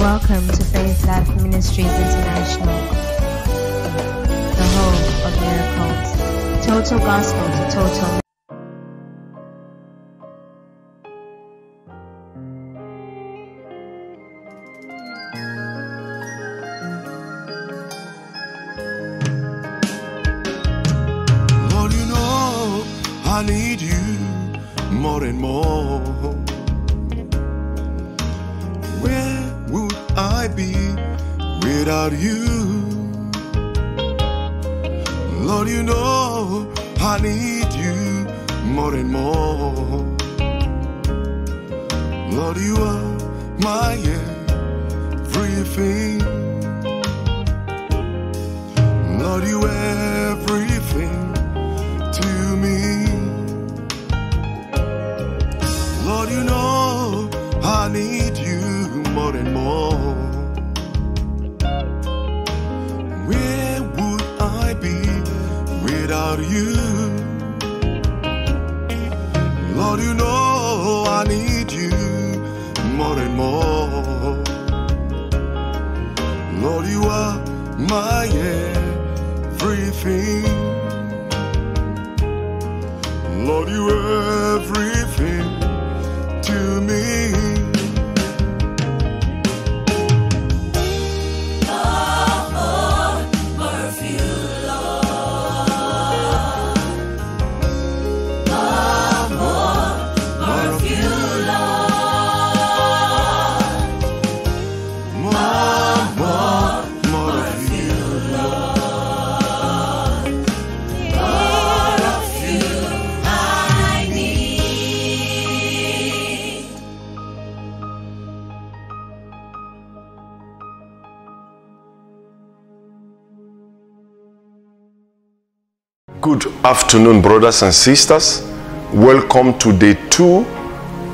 Welcome to Faith Life Ministries International, the home of miracles, total gospel to total. Lord, you know I need you more and more. Where would I be without you? Lord, you know I need you more and more. Lord, you are my everything. Lord, you everything to me. Lord, you know I need you more and more. Where would I be without you? Lord, you know I need you more and more. Lord, you are my everything. Lord, you everything to me. Good afternoon, brothers and sisters. Welcome to day 2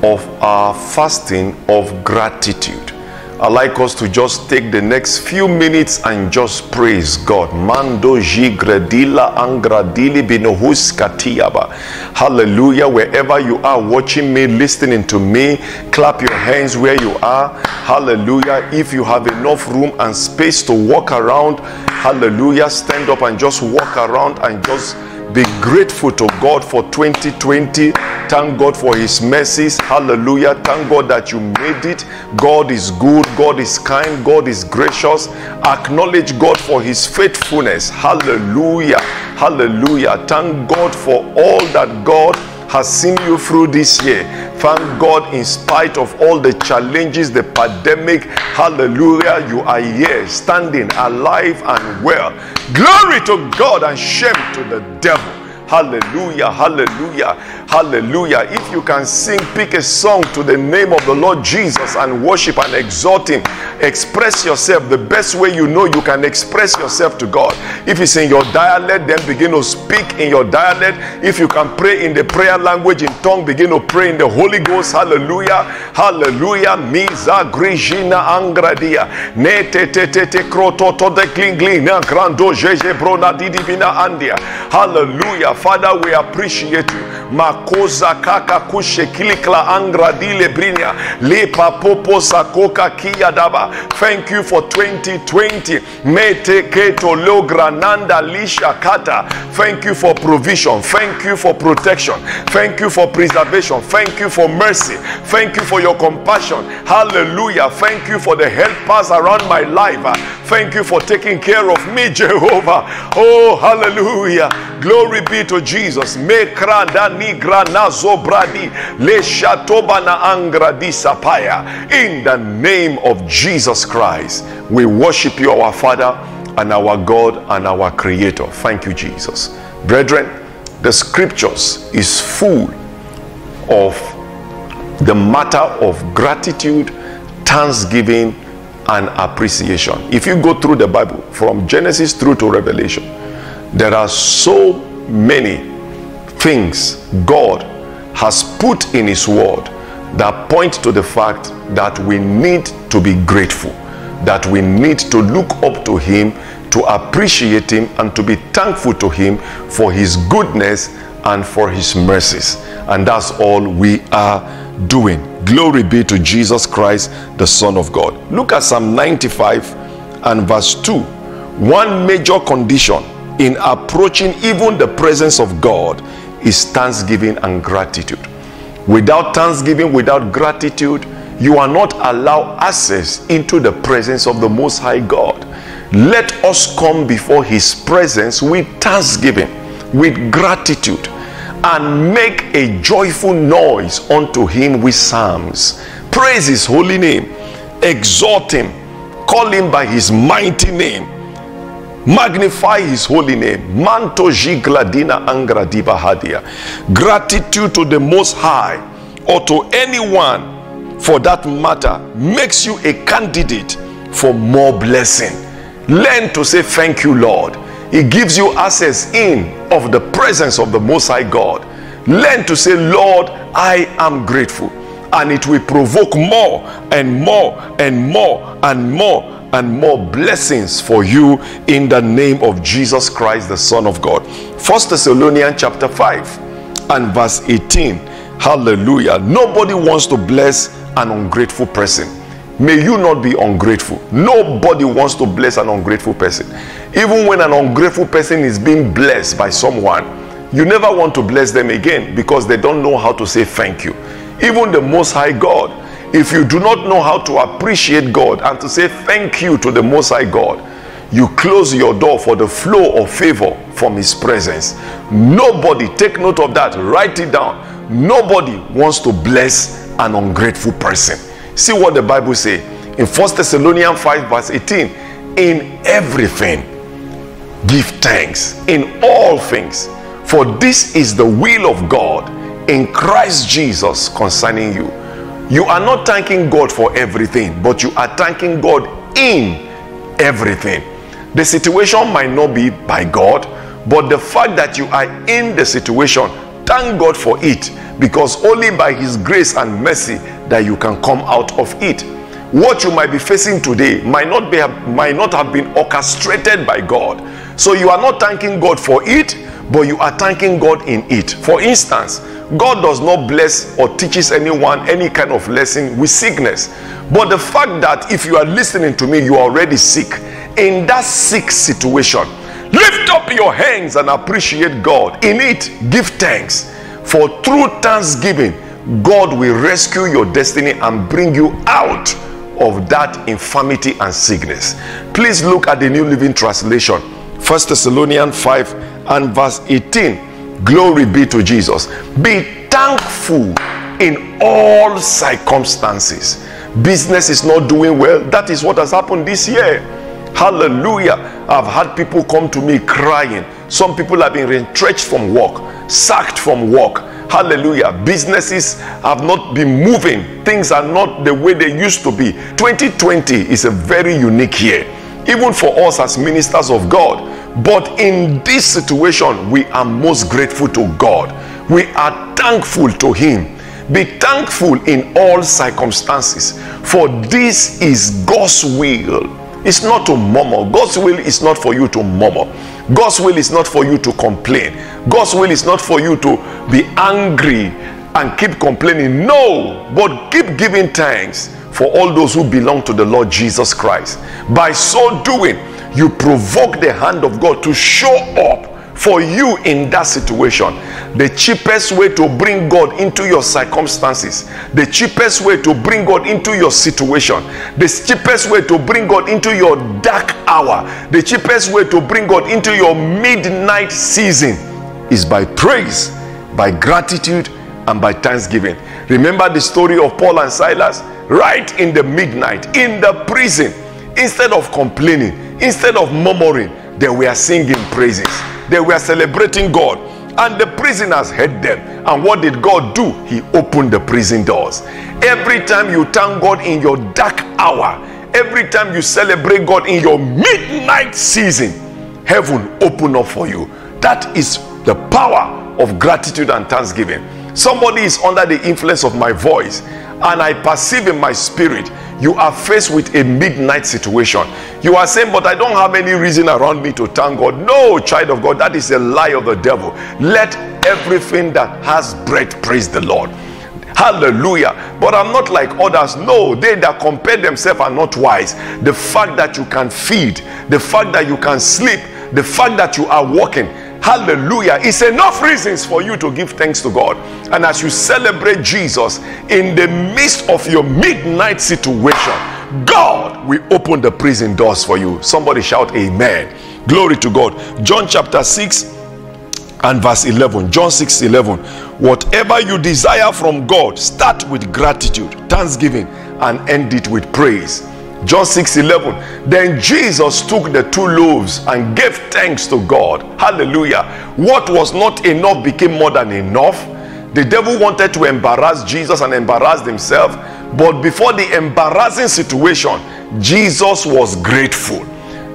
of our fasting of gratitude. I'd like us to just take the next few minutes and just praise God. Mando jigredila angradili binohus katiaba. Hallelujah. Wherever you are watching me, listening to me, clap your hands where you are. Hallelujah. If you have enough room and space to walk around, hallelujah, stand up and just walk around and just be grateful to God for 2020. Thank God for his mercies. Hallelujah. Thank God that you made it. God is good. God is kind. God is gracious. Acknowledge God for his faithfulness. Hallelujah. Hallelujah. Thank God for all that God has seen you through this year. Thank God in spite of all the challenges, the pandemic. Hallelujah. You are here standing alive and well. Glory to God and shame to the devil. Hallelujah, hallelujah, hallelujah. If you can sing, pick a song to the name of the Lord Jesus and worship and exalt him. Express yourself the best way you know you can express yourself to God. If it's in your dialect, then begin to speak in your dialect. If you can pray in the prayer language in tongue, begin to pray in the Holy Ghost. Hallelujah, hallelujah. Miza grijina angradia ne te te te te kroto to de klingli na grando jeje brona didibina andia. Hallelujah. Father, we appreciate you. Makoza kaka kushe kilikla angradile brinya le papopo sakoka kiyadaba. Thank you for 2020. Mete keto logrananda lisha kata. Thank you for provision. Thank you for protection. Thank you for preservation. Thank you for mercy. Thank you for your compassion. Hallelujah. Thank you for the helpers around my life. Thank you for taking care of me, Jehovah. Oh, hallelujah. Glory be to Jesus. Mekranda nigra nazo bradi le shatobana angradi sapaya. In the name of Jesus Christ, we worship you, our Father and our God and our Creator. Thank you, Jesus. Brethren, the scriptures is full of the matter of gratitude, thanksgiving, and appreciation. If you go through the Bible from Genesis through to Revelation, there are so many things God has put in his word that point to the fact that we need to be grateful, that we need to look up to him, to appreciate him, and to be thankful to him for his goodness and for his mercies. And that's all we are doing. Glory be to Jesus Christ, the Son of God. Look at Psalm 95 and verse 2. One major condition in approaching even the presence of God is thanksgiving and gratitude. Without thanksgiving, without gratitude, you are not allowed access into the presence of the Most High God. Let us come before His presence with thanksgiving, with gratitude, and make a joyful noise unto Him with psalms. Praise His holy name, exalt Him, call Him by His mighty name, magnify His holy name. Manto jigladina angradiba hadia. Gratitude to the Most High, or to anyone for that matter, makes you a candidate for more blessing. Learn to say thank you, Lord. It gives you access in of the presence of the Most High God. Learn to say, Lord, I am grateful. And it will provoke more and more and more and more and more blessings for you in the name of Jesus Christ, the Son of God. 1 Thessalonians chapter 5 and verse 18. Hallelujah. Nobody wants to bless an ungrateful person. May you not be ungrateful. Nobody wants to bless an ungrateful person. Even when an ungrateful person is being blessed by someone, you never want to bless them again because they don't know how to say thank you. Even the Most High God, if you do not know how to appreciate God and to say thank you to the Most High God, you close your door for the flow of favor from His presence. Nobody, take note of that, write it down. Nobody wants to bless an ungrateful person. See what the Bible says in 1 Thessalonians 5 verse 18. In everything, give thanks in all things, for this is the will of God in Christ Jesus concerning you. You are not thanking God for everything, but you are thanking God in everything. The situation might not be by God, but the fact that you are in the situation, thank God for it, because only by His grace and mercy that you can come out of it. What you might be facing today might not have been orchestrated by God. So you are not thanking God for it, but you are thanking God in it. For instance, God does not bless or teaches anyone any kind of lesson with sickness. But the fact that if you are listening to me, you are already sick. In that sick situation, lift up your hands and appreciate God. In it, give thanks. For through thanksgiving, God will rescue your destiny and bring you out of that infirmity and sickness. Please look at the New Living Translation, 1 Thessalonians 5 and verse 18. Glory be to Jesus. Be thankful in all circumstances. Business is not doing well. That is what has happened this year. Hallelujah. I've had people come to me crying. Some people have been retrenched from work, sacked from work. Hallelujah. Businesses have not been moving. Things are not the way they used to be. 2020 is a very unique year, even for us as ministers of God. But in this situation, we are most grateful to God. We are thankful to Him. Be thankful in all circumstances, for this is God's will. It's not to murmur. God's will is not for you to murmur. God's will is not for you to complain. God's will is not for you to be angry and keep complaining. No, but keep giving thanks for all those who belong to the Lord Jesus Christ. By so doing, you provoke the hand of God to show up for you in that situation. The cheapest way to bring God into your circumstances, the cheapest way to bring God into your situation, the cheapest way to bring God into your dark hour, the cheapest way to bring God into your midnight season is by praise, by gratitude, and by thanksgiving. Remember the story of Paul and Silas? Right in the midnight, in the prison, instead of complaining, instead of murmuring, they were singing praises. They were celebrating God, and the prisoners heard them. And what did God do? He opened the prison doors. Every time you thank God in your dark hour, every time you celebrate God in your midnight season, heaven open up for you. That is the power of gratitude and thanksgiving. Somebody is under the influence of my voice, and I perceive in my spirit you are faced with a midnight situation. You are saying, but I don't have any reason around me to thank God. No, child of God, that is a lie of the devil. Let everything that has breath praise the Lord. Hallelujah. But I'm not like others. No, they that compare themselves are not wise. The fact that you can feed, the fact that you can sleep, the fact that you are walking, hallelujah, is enough reasons for you to give thanks to God. And as you celebrate Jesus in the midst of your midnight situation, God will open the prison doors for you. Somebody shout amen. Glory to God. John chapter 6 and verse 11. John 6:11. Whatever you desire from God, start with gratitude, thanksgiving, and end it with praise. John 6:11. Then Jesus took the 2 loaves and gave thanks to God. Hallelujah. What was not enough became more than enough. The devil wanted to embarrass Jesus and embarrass himself, but before the embarrassing situation, Jesus was grateful.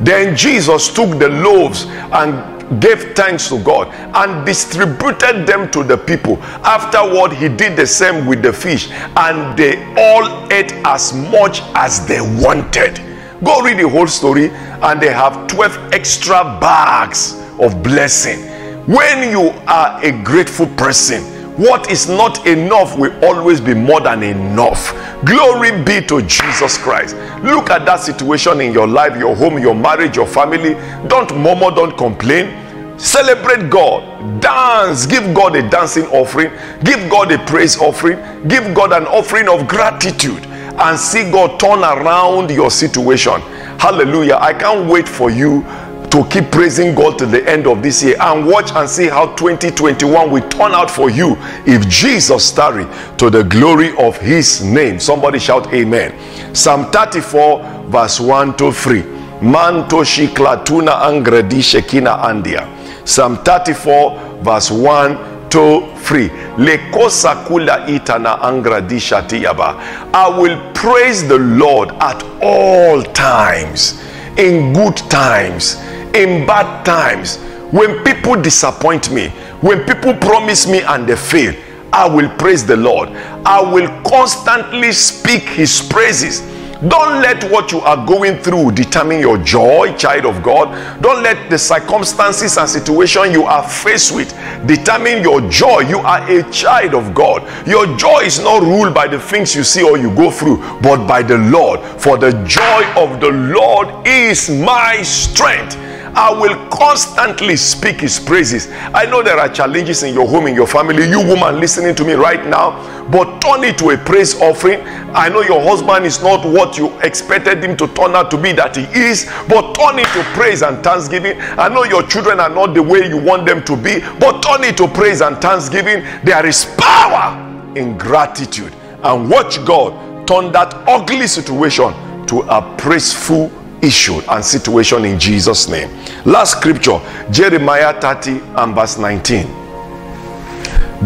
Then Jesus took the loaves and gave thanks to God and distributed them to the people. Afterward, he did the same with the fish, and they all ate as much as they wanted. Go read the whole story, and they have 12 extra bags of blessing. When you are a grateful person, what is not enough will always be more than enough. Glory be to Jesus Christ. Look at that situation in your life, your home, your marriage, your family. Don't murmur, don't complain. Celebrate God. Dance. Give God a dancing offering. Give God a praise offering. Give God an offering of gratitude, and see God turn around your situation. Hallelujah. I can't wait for you to keep praising God till the end of this year, and watch and see how 2021 will turn out for you if Jesus tarry, to the glory of his name. Somebody shout amen. Psalm 34 verse 1 to 3. Manto shiklatuna angredi shekina andia. Psalm 34 verse 1 to 3. Lekosa kula itana angradi shatiyaba. I will praise the Lord at all times, in good times, in bad times. When people disappoint me, when people promise me and they fail, I will praise the Lord. I will constantly speak his praises. Don't let what you are going through determine your joy, child of God. Don't let the circumstances and situation you are faced with determine your joy. You are a child of God. Your joy is not ruled by the things you see or you go through, but by the Lord. For the joy of the Lord is my strength. I will constantly speak his praises. I know there are challenges in your home, in your family. You woman listening to me right now, but turn it to a praise offering. I know your husband is not what you expected him to turn out to be that he is, but turn it to praise and thanksgiving. I know your children are not the way you want them to be, but turn it to praise and thanksgiving. There is power in gratitude, and watch God turn that ugly situation to a praiseful issue and situation in Jesus' name. Last scripture, Jeremiah 30 and verse 19.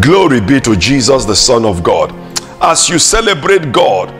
Glory be to Jesus, the Son of God. As you celebrate God,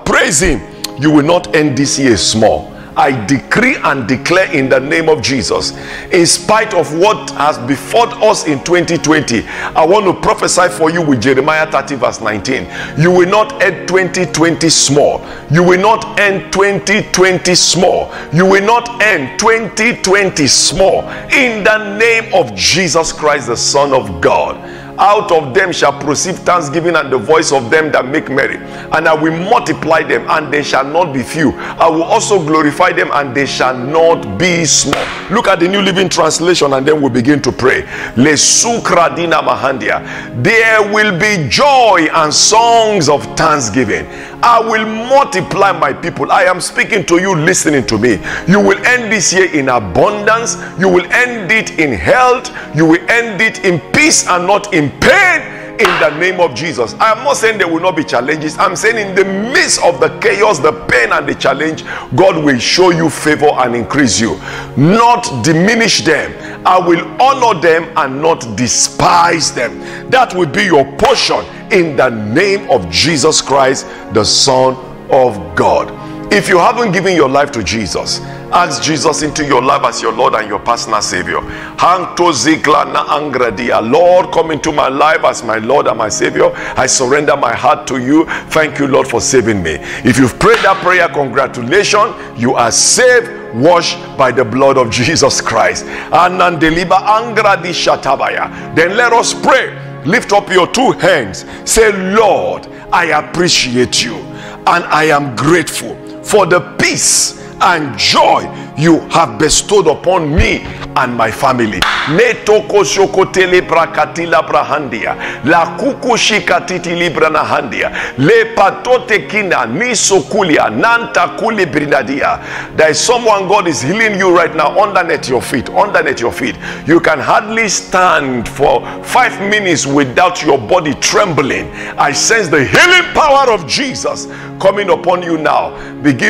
praise him, you will not end this year small. I decree and declare in the name of Jesus, in spite of what has befallen us in 2020, I want to prophesy for you with Jeremiah 30 verse 19. You will not end 2020 small. You will not end 2020 small. You will not end 2020 small. In the name of Jesus Christ, the Son of God. Out of them shall proceed thanksgiving and the voice of them that make merry. And I will multiply them, and they shall not be few. I will also glorify them, and they shall not be small. Look at the New Living Translation, and then we'll begin to pray. Le sukradina mahandia. There will be joy and songs of thanksgiving. I will multiply my people. I am speaking to you, listening to me. You will end this year in abundance. You will end it in health. You will end it in peace and not in pain, in the name of Jesus. I am not saying there will not be challenges. I'm saying in the midst of the chaos, the pain and the challenge, God will show you favor and increase you, not diminish them. I will honor them and not despise them. That will be your portion in the name of Jesus Christ, the Son of God. If you haven't given your life to Jesus, ask Jesus into your life as your Lord and your personal Savior. Lord, come into my life as my Lord and my Savior. I surrender my heart to you. Thank you, Lord, for saving me. If you've prayed that prayer, congratulations. You are saved, washed by the blood of Jesus Christ. Then let us pray lift up your two hands. Say, Lord, I appreciate you and I am grateful for the peace and joy you have bestowed upon me and my family. Netoko shokotele prakatila prahandia. La kukushikatiti libranahandia. Le patote kina nisokulia nanta kuli brinadia. There is someone God is healing you right now underneath your feet. Underneath your feet. You can hardly stand for 5 minutes without your body trembling. I sense the healing power of Jesus coming upon you now.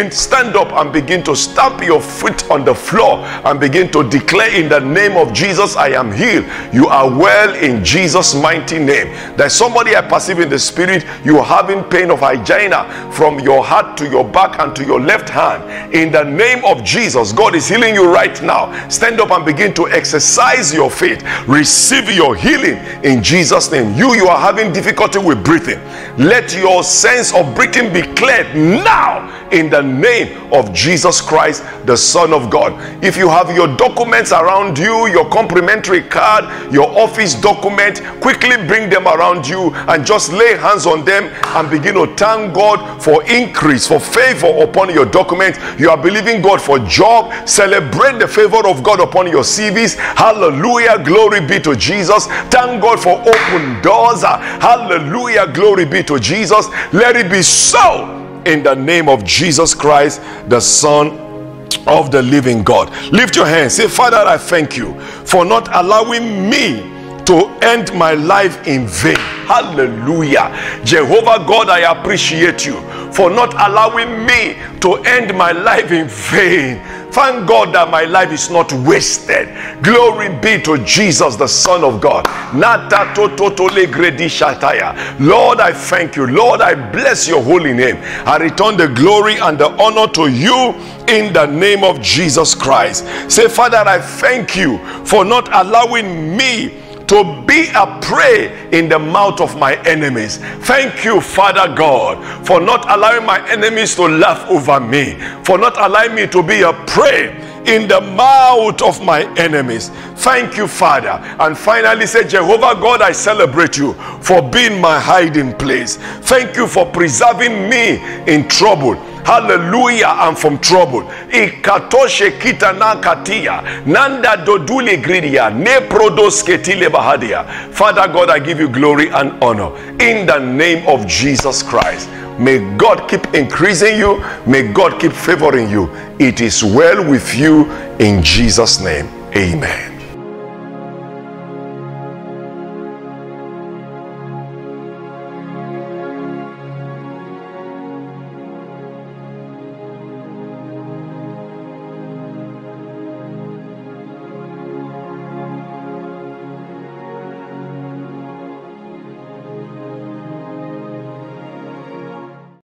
Stand up and begin to stamp your foot on the floor and begin to declare in the name of Jesus, I am healed. You are well in Jesus' mighty name. There's somebody I perceive in the spirit. You are having pain of angina from your heart to your back and to your left hand. In the name of Jesus, God is healing you right now. Stand up and begin to exercise your faith. Receive your healing in Jesus' name. You are having difficulty with breathing. Let your sense of breathing be cleared now in the name of Jesus Christ, the Son of God. If you have your documents around you, your complimentary card, your office document, quickly bring them around you and just lay hands on them and begin to thank God for increase, for favor upon your document. You are believing God for job. Celebrate the favor of God upon your CVs. Hallelujah, glory be to Jesus. Thank God for open doors. Hallelujah, glory be to Jesus. Let it be so in the name of Jesus Christ, the Son of the living God. Lift your hands. Say, Father, I thank you for not allowing me to end my life in vain. Hallelujah. Jehovah God, I appreciate you for not allowing me to end my life in vain. Thank God that my life is not wasted. Glory be to Jesus, the Son of God. Lord, I thank you. Lord, I bless your holy name. I return the glory and the honor to you in the name of Jesus Christ. Say, Father, I thank you for not allowing me to be a prey in the mouth of my enemies. Thank you, Father God, for not allowing my enemies to laugh over me, for not allowing me to be a prey in the mouth of my enemies. Thank you, Father. And finally say, Jehovah God, I celebrate you for being my hiding place. Thank you for preserving me in trouble. Hallelujah, I'm from trouble. Ikatoshe kitana katia nanda dodule gridia ne prodos ketile bahadia. Father God, I give you glory and honor in the name of Jesus Christ. May God keep increasing you. May God keep favoring you. It is well with you in Jesus' name. Amen.